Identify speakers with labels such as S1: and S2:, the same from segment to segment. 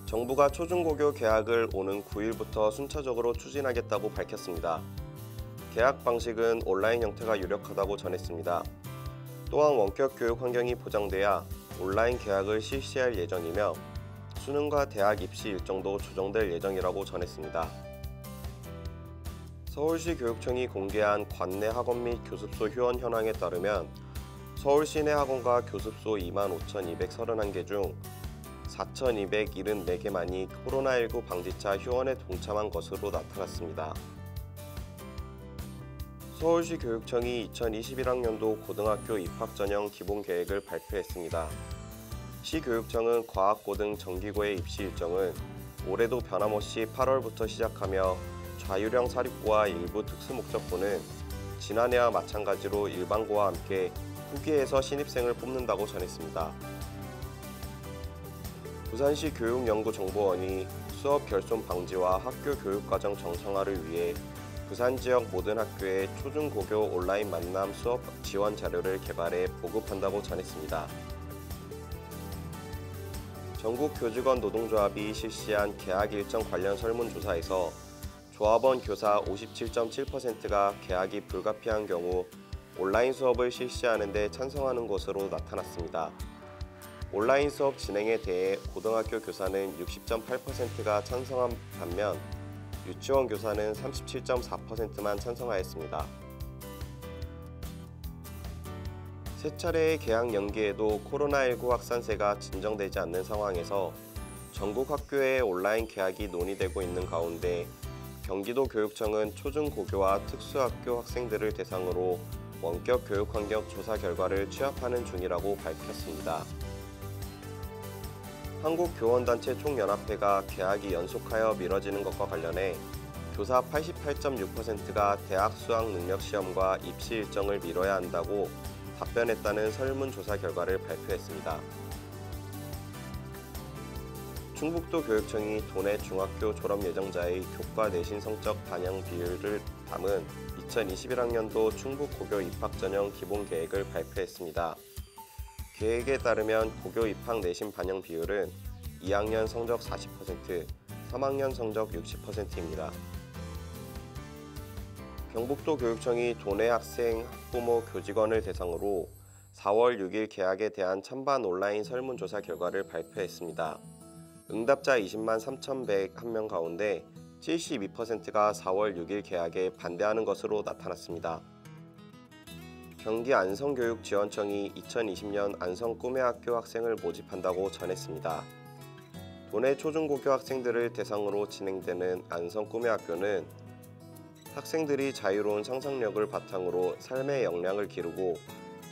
S1: 정부가 초중고교 개학을 오는 9일부터 순차적으로 추진하겠다고 밝혔습니다. 개학 방식은 온라인 형태가 유력하다고 전했습니다. 또한 원격 교육 환경이 보장돼야 온라인 개학을 실시할 예정이며 수능과 대학 입시 일정도 조정될 예정이라고 전했습니다. 서울시 교육청이 공개한 관내 학원 및 교습소 휴원 현황에 따르면 서울 시내 학원과 교습소 25,231개 중 4,274개만이 코로나19 방지차 휴원에 동참한 것으로 나타났습니다. 서울시 교육청이 2021학년도 고등학교 입학 전형 기본 계획을 발표했습니다. 시 교육청은 과학고 등 정기고의 입시 일정은 올해도 변함없이 8월부터 시작하며 자율형 사립고와 일부 특수목적고는 지난해와 마찬가지로 일반고와 함께 후기에서 신입생을 뽑는다고 전했습니다. 부산시 교육연구정보원이 수업 결손 방지와 학교 교육과정 정상화를 위해 부산 지역 모든 학교에 초중고교 온라인 만남 수업 지원 자료를 개발해 보급한다고 전했습니다. 전국교직원 노동조합이 실시한 개학 일정 관련 설문조사에서 조합원 교사 57.7%가 개학이 불가피한 경우 온라인 수업을 실시하는 데 찬성하는 것으로 나타났습니다. 온라인 수업 진행에 대해 고등학교 교사는 60.8%가 찬성한 반면 유치원 교사는 37.4%만 찬성하였습니다. 세 차례의 개학 연기에도 코로나19 확산세가 진정되지 않는 상황에서 전국 학교의 온라인 개학이 논의되고 있는 가운데 경기도 교육청은 초중고교와 특수학교 학생들을 대상으로 원격 교육 환경 조사 결과를 취합하는 중이라고 밝혔습니다. 한국교원단체 총연합회가 개학이 연속하여 미뤄지는 것과 관련해 교사 88.6%가 대학 수학 능력 시험과 입시 일정을 미뤄야 한다고 답변했다는 설문조사 결과를 발표했습니다. 충북도 교육청이 도내 중학교 졸업 예정자의 교과 내신 성적 반영 비율을 담은 2021학년도 충북 고교 입학 전형 기본 계획을 발표했습니다. 계획에 따르면 고교 입학 내신 반영 비율은 2학년 성적 40%, 3학년 성적 60%입니다. 경북도 교육청이 도내 학생, 학부모, 교직원을 대상으로 4월 6일 개학에 대한 찬반 온라인 설문조사 결과를 발표했습니다. 응답자 20만 3,101명 가운데 72%가 4월 6일 개학에 반대하는 것으로 나타났습니다. 경기 안성교육지원청이 2020년 안성 꿈의학교 학생을 모집한다고 전했습니다. 도내 초중고교 학생들을 대상으로 진행되는 안성 꿈의학교는 학생들이 자유로운 상상력을 바탕으로 삶의 역량을 기르고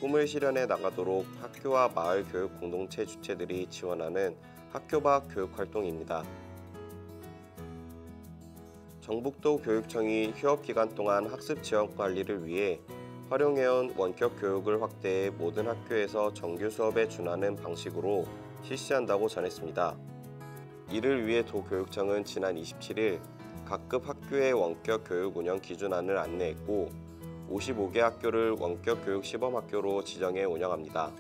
S1: 꿈을 실현해 나가도록 학교와 마을 교육 공동체 주체들이 지원하는 학교 밖 교육 활동입니다. 전북도 교육청이 휴업 기간 동안 학습 지원 관리를 위해 활용해온 원격 교육을 확대해 모든 학교에서 정규 수업에 준하는 방식으로 실시한다고 전했습니다. 이를 위해 도교육청은 지난 27일 각급 학교의 원격 교육 운영 기준안을 안내했고 55개 학교를 원격 교육 시범학교로 지정해 운영합니다.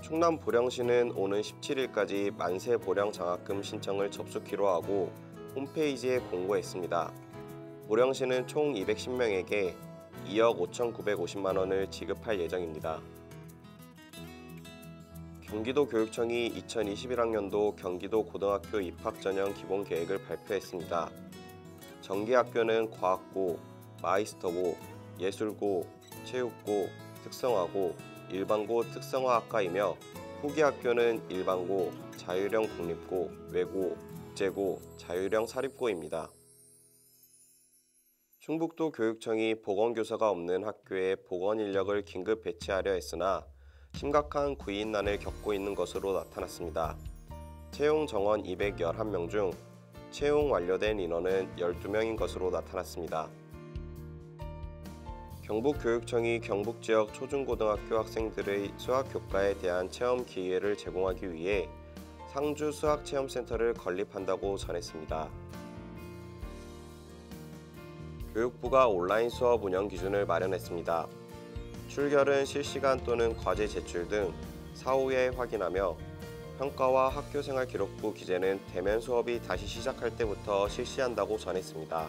S1: 충남 보령시는 오는 17일까지 만세 보령 장학금 신청을 접수키로 하고 홈페이지에 공고했습니다. 보령시는 총 210명에게 2억 5,950만 원을 지급할 예정입니다. 경기도 교육청이 2021학년도 경기도 고등학교 입학 전형 기본 계획을 발표했습니다. 정기학교는 과학고, 마이스터고, 예술고, 체육고, 특성화고, 일반고 특성화학과이며 후기학교는 일반고, 자율형 국립고, 외고, 국제고, 자율형 사립고입니다. 충북도 교육청이 보건교사가 없는 학교에 보건인력을 긴급 배치하려 했으나 심각한 구인난을 겪고 있는 것으로 나타났습니다. 채용 정원 211명 중 채용 완료된 인원은 12명인 것으로 나타났습니다. 경북교육청이 경북지역 초중고등학교 학생들의 수학교과에 대한 체험 기회를 제공하기 위해 상주 수학체험센터를 건립한다고 전했습니다. 교육부가 온라인 수업 운영 기준을 마련했습니다. 출결은 실시간 또는 과제 제출 등 사후에 확인하며 평가와 학교생활 기록부 기재는 대면 수업이 다시 시작할 때부터 실시한다고 전했습니다.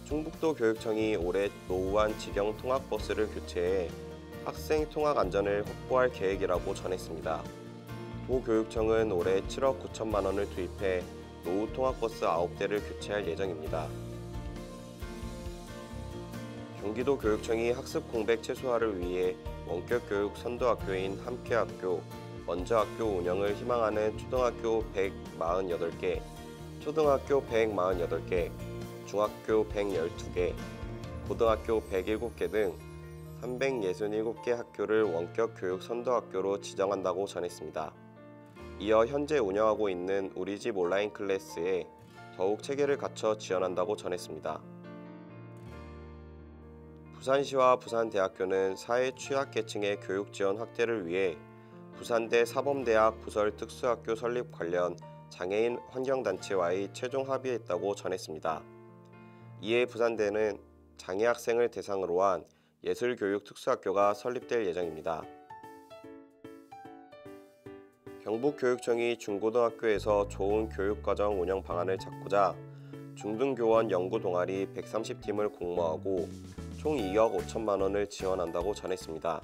S1: 충북도 교육청이 올해 노후한 직영 통학버스를 교체해 학생 통학 안전을 확보할 계획이라고 전했습니다. 도교육청은 올해 7억 9천만 원을 투입해 노후 통학버스 9대를 교체할 예정입니다. 경기도 교육청이 학습 공백 최소화를 위해 원격 교육 선도학교인 함께학교, 먼저학교 운영을 희망하는 초등학교 148개, 초등학교 148개, 중학교 112개, 고등학교 107개 등 367개 학교를 원격 교육 선도학교로 지정한다고 전했습니다. 이어 현재 운영하고 있는 우리집 온라인 클래스에 더욱 체계를 갖춰 지원한다고 전했습니다. 부산시와 부산대학교는 사회 취약계층의 교육 지원 확대를 위해 부산대 사범대학 부설 특수학교 설립 관련 장애인 환경단체와의 최종 합의했다고 전했습니다. 이에 부산대는 장애 학생을 대상으로 한 예술교육 특수학교가 설립될 예정입니다. 경북교육청이 중고등학교에서 좋은 교육과정 운영 방안을 찾고자 중등교원 연구 동아리 130팀을 공모하고 총 2억 5천만 원을 지원한다고 전했습니다.